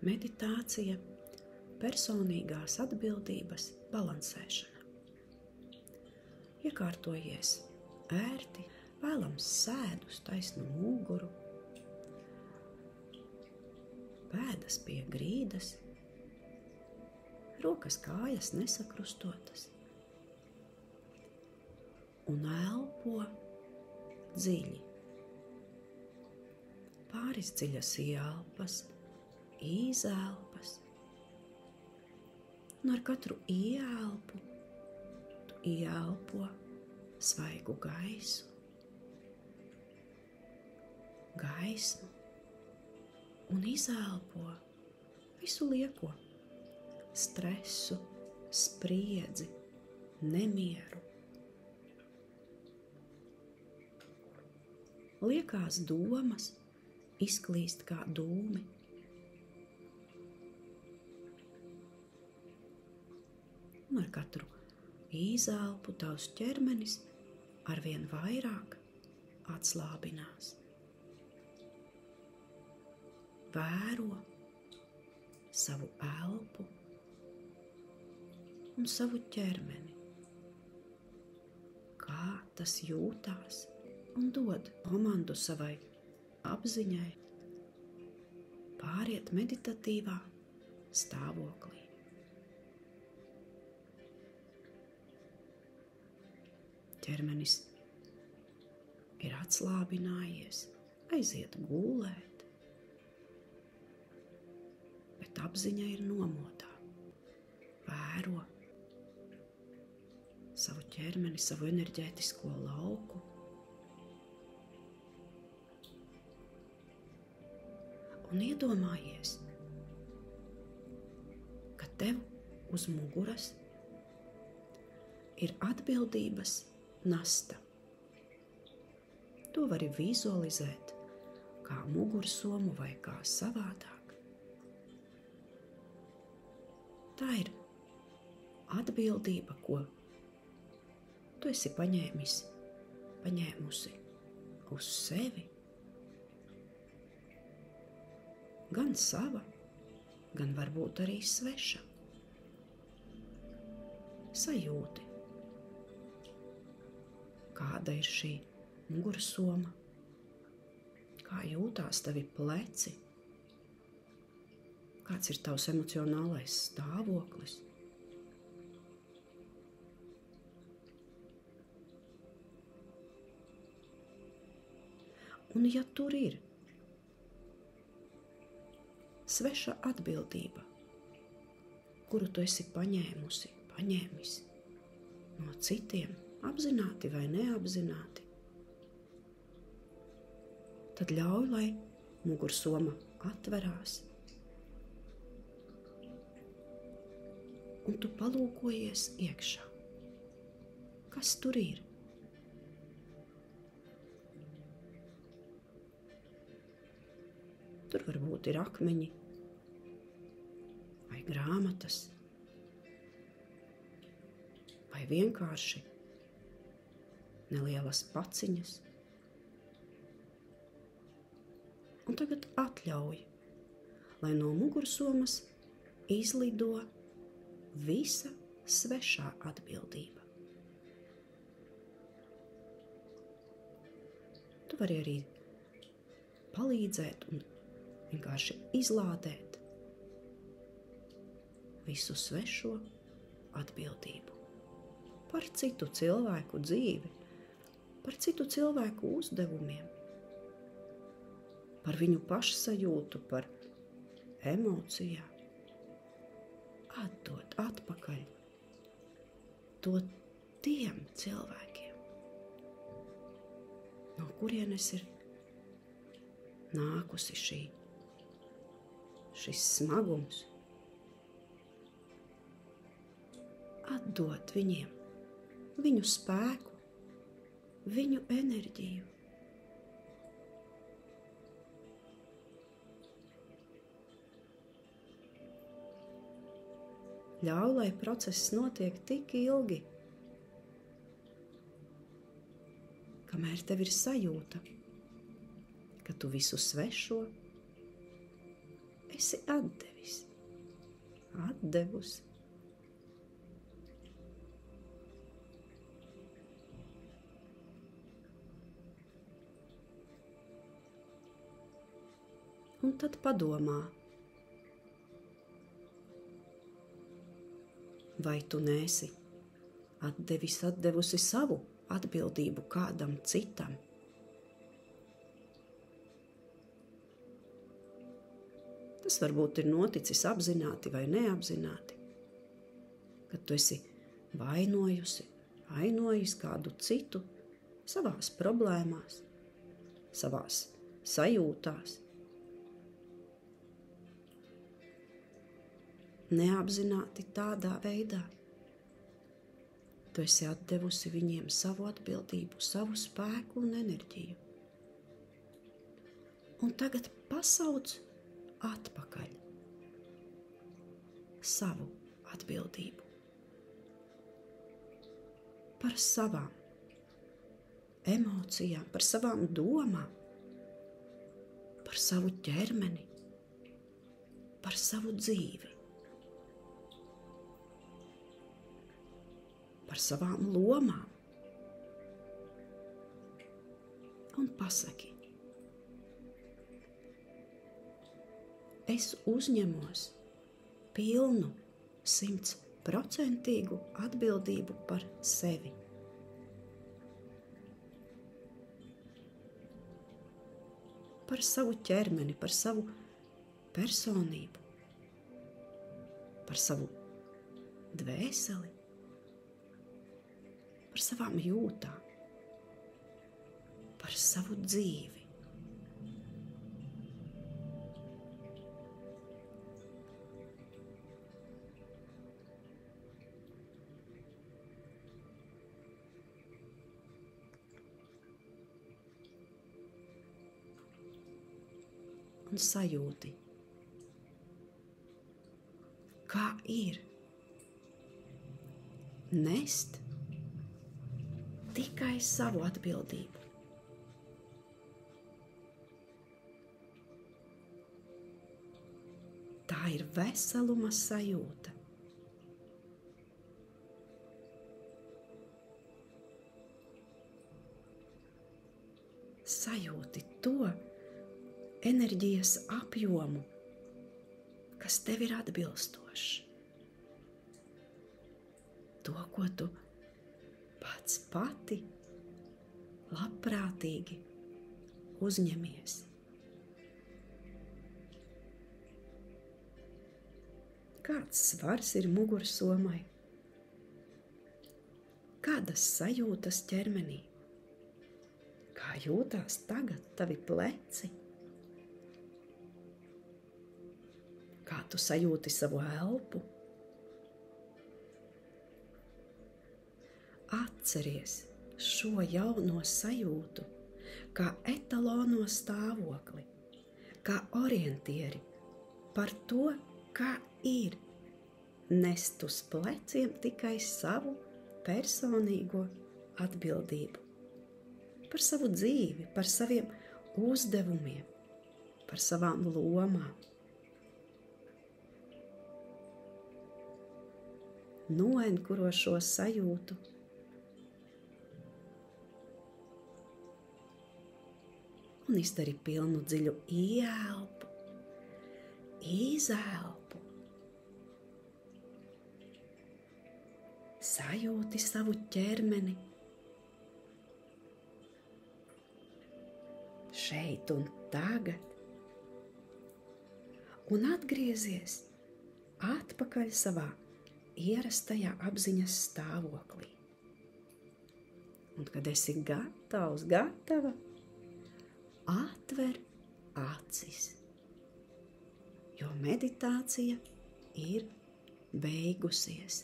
Meditācija, personīgās atbildības balansēšana. Iekārtojies ērti, vēlams sēd uz taisnu muguru, pēdas pie grīdas, rokas kājas nesakrustotas un elpo dziļi. Pāris dziļas ieelpas, izelpas, un ar katru ieelpu tu ieelpo svaigu gaisu, gaismu un izelpo visu lieko, stresu, spriedzi, nemieru. Liekās domas izklīst kā dūmi. Un ar katru izelpu tavs ķermenis arvien vairāk atslābinās. Vēro savu elpu un savu ķermeni, kā tas jūtās, un dod komandu savai apziņai pāriet meditatīvā stāvoklī. Ķermenis ir atslābinājies, aiziet gulēt, bet apziņa ir nomotā. Vēro savu ķermeni, savu enerģētisko lauku. Un iedomājies, ka tev uz muguras ir atbildības nasta. To vari vizualizēt kā mugursomu vai kā savādāk. Tā ir atbildība, ko tu esi paņēmusi uz sevi. Gan sava, gan varbūt arī sveša. Sajūti, kāda ir šī mugursoma, kā jūtās tavi pleci, kāds ir tavs emocionālais stāvoklis. Un ja tur ir sveša atbildība, kuru tu esi paņēmis no citiem, apzināti vai neapzināti, tad ļauj, lai mugursoma atverās, un tu palūkojies iekšā. Kas tur ir? Tur varbūt ir akmeņi vai grāmatas, vai vienkārši nelielas paciņas. Un tagad atļauj, lai no mugursomas izlido visa svešā atbildība. Tu vari arī palīdzēt un vienkārši izlādēt visu svešo atbildību par citu cilvēku dzīvi, par citu cilvēku uzdevumiem, par viņu pašsajūtu, par emocijām. Atdot atpakaļ to tiem cilvēkiem, no kurienes ir nākusi šis smagums. Atdot viņiem viņu spēku, viņu enerģiju. Ļauj, lai process notiek tik ilgi, kamēr tev ir sajūta, ka tu visu svešo esi atdevis, atdevusi. Un tad padomā, vai tu neesi atdevusi savu atbildību kādam citam? Tas varbūt ir noticis apzināti vai neapzināti, kad tu esi vainojis kādu citu savās problēmās, savās sajūtās. Neapzināti tādā veidā. Tu esi atdevusi viņiem savu atbildību, savu spēku un enerģiju. Un tagad pasauc atpakaļ savu atbildību par savām emocijām, par savām domām, par savu ķermeni, par savu dzīvi, par savām lomām. Un pasaki, es uzņemos pilnu 100% atbildību par sevi. Par savu ķermeni, par savu personību, par savu dvēseli, par savām jūtām, par savu dzīvi. Un sajūti, kā ir nest tikai savu atbildību. Tā ir veseluma sajūta. Sajūti to enerģijas apjomu, kas tev ir atbilstošs. To, ko tu pati labprātīgi uzņemies. Kāds svars ir mugursomai? Kādas sajūtas ķermenī? Kā jūtās tagad tavi pleci? Kā tu sajūti savu elpu? Atceries šo jauno sajūtu kā etalono stāvokli, kā orientieri par to, kā ir nest uz pleciem tikai savu personīgo atbildību. Par savu dzīvi, par saviem uzdevumiem, par savām lomām. Noenkuro šo sajūtu un izdari pilnu dziļu ieelpu, izelpu. Sajūti savu ķermeni šeit un tagad un atgriezies atpakaļ savā ierastajā apziņas stāvoklī. Un kad esi gatavs, gatava, atver acis, jo meditācija ir beigusies.